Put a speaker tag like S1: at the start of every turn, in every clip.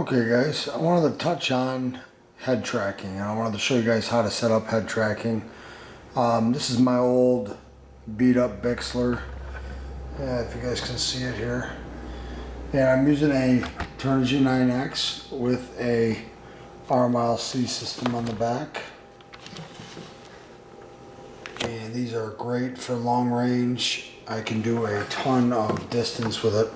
S1: Okay guys, I wanted to touch on head tracking, and I wanted to show you guys how to set up head tracking. This is my old beat up Bixler. Yeah, if you guys can see it here. And I'm using a turnigy 9X with a RmileC system on the back. And these are great for long range. I can do a ton of distance with it.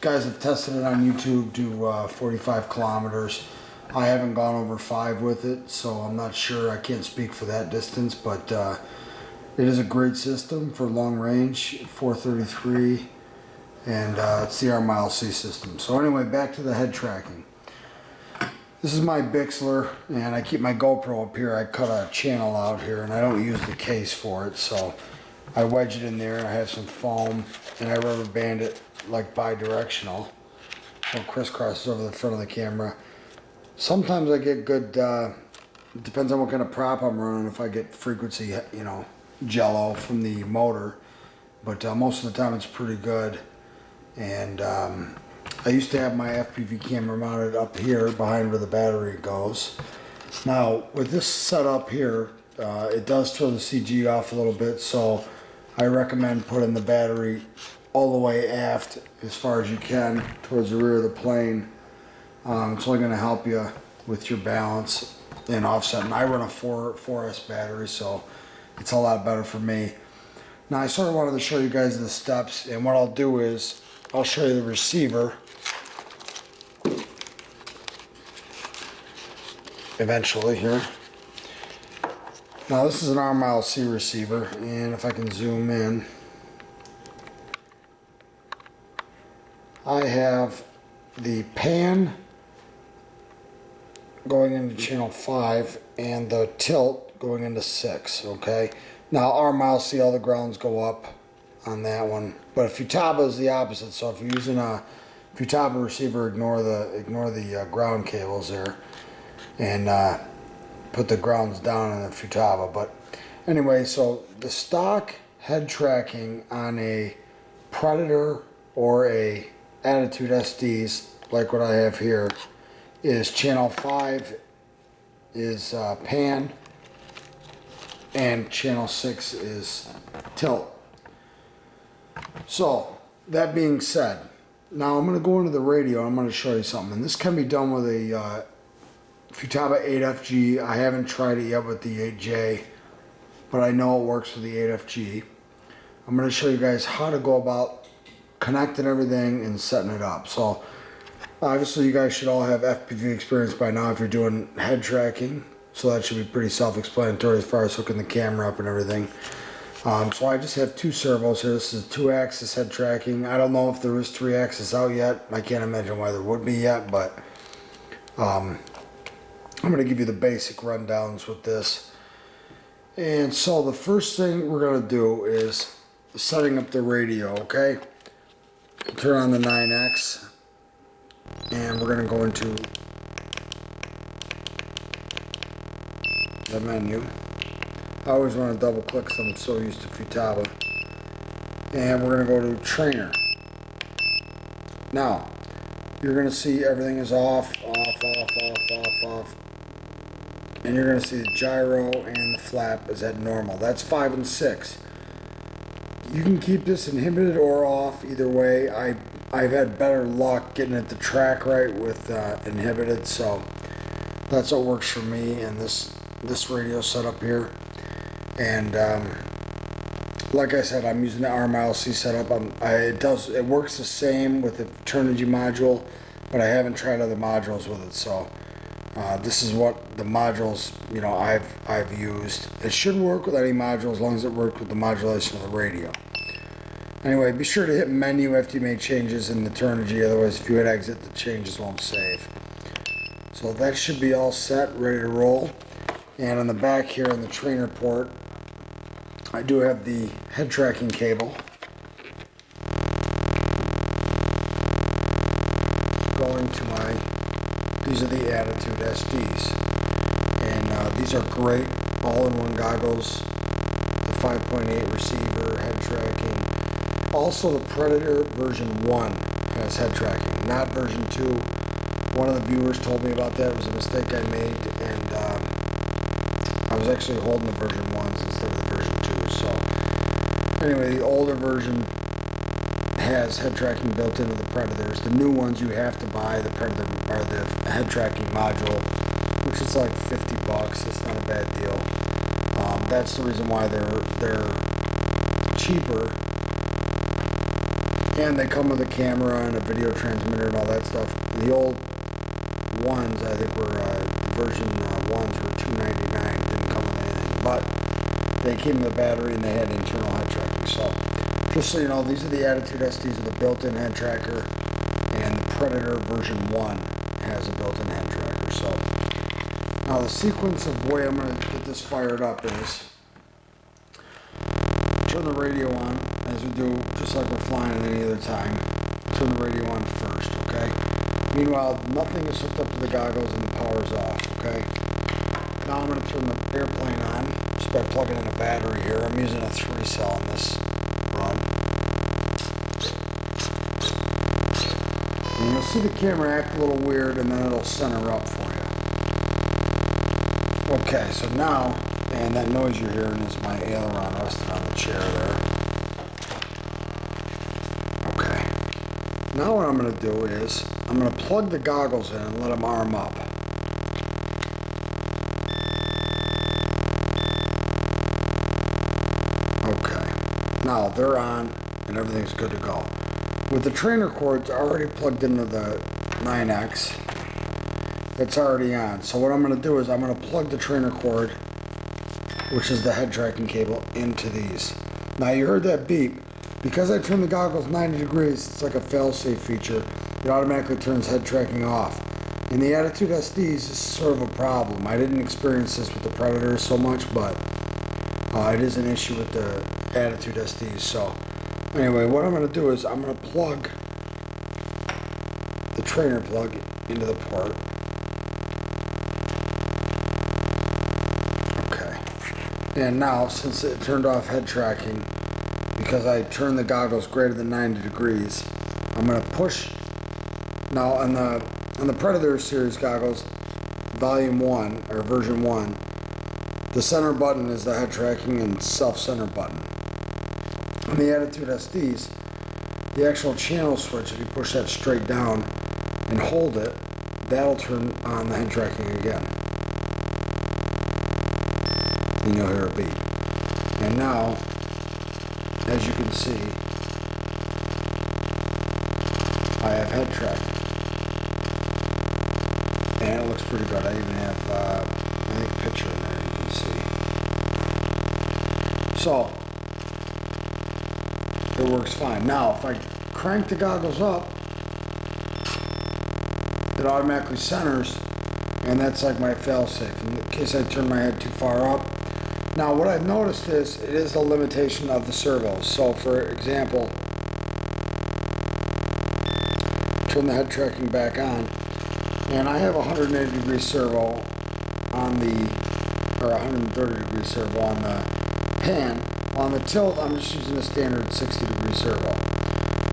S1: Guys have tested it on YouTube to 45 kilometers. I haven't gone over 5 with it, so I'm not sure. I can't speak for that distance, but it is a great system for long range, 433, and it's the RmileC system. So anyway, back to the head tracking. This is my Bixler, and I keep my GoPro up here. I cut a channel out here, and I don't use the case for it, so I wedge it in there. I have some foam, and I rubber band it like bi-directional, so it crisscrosses over the front of the camera. Sometimes I get good, it depends on what kind of prop I'm running, if I get frequency, jello from the motor, but most of the time it's pretty good. And I used to have my FPV camera mounted up here behind where the battery goes. Now with this setup here, it does throw the CG off a little bit, so I recommend putting the battery all the way aft as far as you can towards the rear of the plane. It's only going to help you with your balance and offset. And I run a 4S battery, so it's a lot better for me. Now I sort of wanted to show you guys the steps, and what I'll do is I'll show you the receiver eventually here. Now this is an RmileC receiver, and if I can zoom in, I have the pan going into channel 5 and the tilt going into 6, okay? Now RmileC, all the grounds go up on that one, but Futaba is the opposite. So if you're using a Futaba receiver, ignore the ground cables there, and put the grounds down in the Futaba. But anyway, so the stock head tracking on a Predator or a Attitude SDs, like what I have here, is channel 5 is pan, and channel 6 is tilt. So that being said, now I'm going to go into the radio and I'm going to show you something. And this can be done with a Futaba 8FG. I haven't tried it yet with the 8J, but I know it works with the 8FG. I'm going to show you guys how to go about connecting everything and setting it up. So obviously you guys should all have FPV experience by now if you're doing head tracking, so that should be pretty self-explanatory as far as hooking the camera up and everything. So I just have 2 servos here. This is 2-axis head tracking. I don't know if there is 3-axis out yet. I can't imagine why there would be yet, but I'm going to give you the basic rundowns with this. And so the first thing we're going to do is setting up the radio, okay? Turn on the 9X, and we're going to go into the menu. I always want to double click because I'm so used to Futaba. And we're going to go to trainer. Now, you're going to see everything is off. And you're going to see the gyro and the flap is at normal. That's 5 and 6. You can keep this inhibited or off either way. I've had better luck getting it to track right with inhibited, so that's what works for me in this radio setup here. And like I said, I'm using the RmileC setup. It works the same with the turnigy module, but I haven't tried other modules with it. So this is what the modules I've used. It should work with any module as long as it works with the modulation of the radio. Anyway, be sure to hit menu after you make changes in the turnigy, otherwise if you hit exit the changes won't save. So that should be all set, ready to roll. And on the back here in the trainer port, I do have the head tracking cable going to these are the Attitude SDs. And these are great all-in-one goggles, the 5.8 receiver, head tracking. Also the Predator version 1 has head tracking. not version 2. One of the viewers told me about that. It was a mistake I made, and I was actually holding the version 1s instead of the version 2s. So anyway, the older version has head tracking built into the Predators. The new ones you have to buy the Predator or the head tracking module, which is like $50. It's not a bad deal. That's the reason why they're cheaper, and they come with a camera and a video transmitter and all that stuff. The old ones, I think, were version 1s were $2.99. Didn't come with anything, but they came with a battery and they had internal head tracking. So just so you know, these are the Attitude SDs with a built-in head tracker, and the Predator version 1 has a built-in head tracker. So now the sequence of the way I'm going to get this fired up is turn the radio on, as we do, just like we're flying at any other time. Turn the radio on first, okay? Meanwhile, nothing is hooked up to the goggles and the power's off, okay? Now I'm going to turn the airplane on just by plugging in a battery here. I'm using a 3-cell in this run. And you'll see the camera act a little weird, and then it'll center up for you. Okay, so now, and that noise you're hearing is my aileron resting on the chair there. Okay. Now what I'm going to do is, I'm going to plug the goggles in and let them arm up. Okay. Now they're on and everything's good to go. With the trainer cords already plugged into the 9X, it's already on. So what I'm going to do is I'm going to plug the trainer cord, which is the head tracking cable, into these. Now you heard that beep. Because I turned the goggles 90 degrees, it's like a fail-safe feature. It automatically turns head tracking off. In the Attitude SDs, this is sort of a problem. I didn't experience this with the Predators so much, but it is an issue with the Attitude SDs. So anyway, what I'm going to do is I'm going to plug the trainer plug into the port. Okay. And now, since it turned off head tracking, because I turned the goggles greater than 90 degrees, I'm going to push. Now on the Predator series goggles, volume 1 or version 1, the center button is the head tracking and self-center button. On the Attitude SDs, the actual channel switch, if you push that straight down and hold it, that'll turn on the head tracking again. And you'll hear a beep. And now, as you can see, I have head tracking. And it looks pretty good. I even have, I think, a picture in there you can see. So, it works fine. Now, if I crank the goggles up, it automatically centers, and that's like my fail-safe in case I turn my head too far up. Now, what I've noticed is, it is a limitation of the servos. So, for example, turn the head tracking back on, and I have a 180 degree servo on the, or 130 degree servo on the pan. On the tilt, I'm just using a standard 60 degree servo,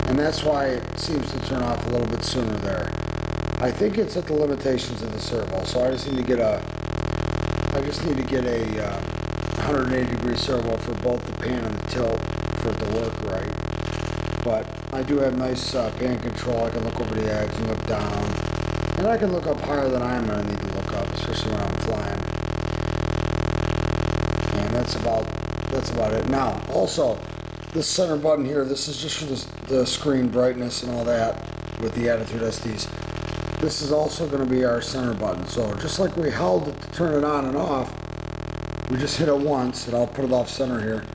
S1: and that's why it seems to turn off a little bit sooner there. I think it's at the limitations of the servo, so I just need to get a 180 degree servo for both the pan and the tilt for it to work right. But I do have nice pan control. I can look over the edge and look down, and I can look up higher than I'm going to need to look up, especially when I'm flying. And that's about it. Now, also, this center button here, this is just for the screen brightness and all that with the Attitude SDs. This is also going to be our center button. So just like we held it to turn it on and off, we just hit it once, and I'll put it off center here,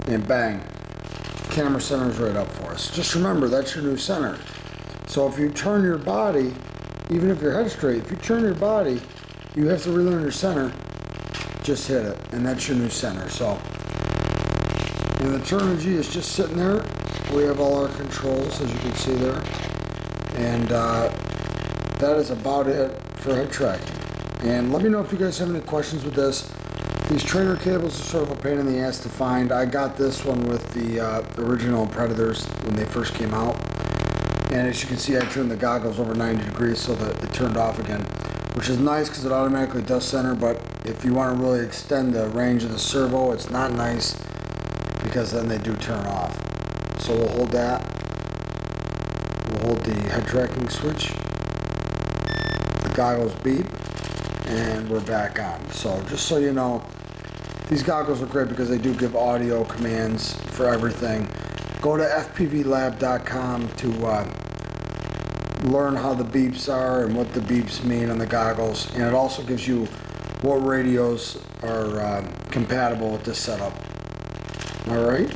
S1: and bang, camera centers right up for us. Just remember, that's your new center. So if you turn your body, even if your head's straight, if you turn your body, you have to relearn your center. Just hit it, and that's your new center. So, and the turnigy is just sitting there. We have all our controls, as you can see there, and that is about it for head tracking. And let me know if you guys have any questions with this. These trainer cables are sort of a pain in the ass to find. I got this one with the original Predators when they first came out. And as you can see, I turned the goggles over 90 degrees so that it turned off again, which is nice because it automatically does center, but if you want to really extend the range of the servo, it's not nice because then they do turn off. So we'll hold that. We'll hold the head tracking switch. The goggles beep, and we're back on. So just so you know, these goggles are great because they do give audio commands for everything. Go to fpvlab.com to learn how the beeps are and what the beeps mean on the goggles, and it also gives you what radios are compatible with this setup. Alright,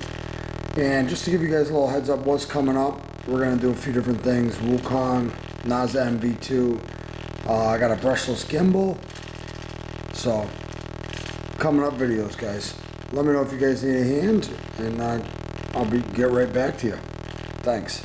S1: and just to give you guys a little heads up what's coming up, we're going to do a few different things. Wukong, NASA MV2, I got a brushless gimbal, so coming up videos, guys. Let me know if you guys need a hand, and I'll get right back to you. Thanks.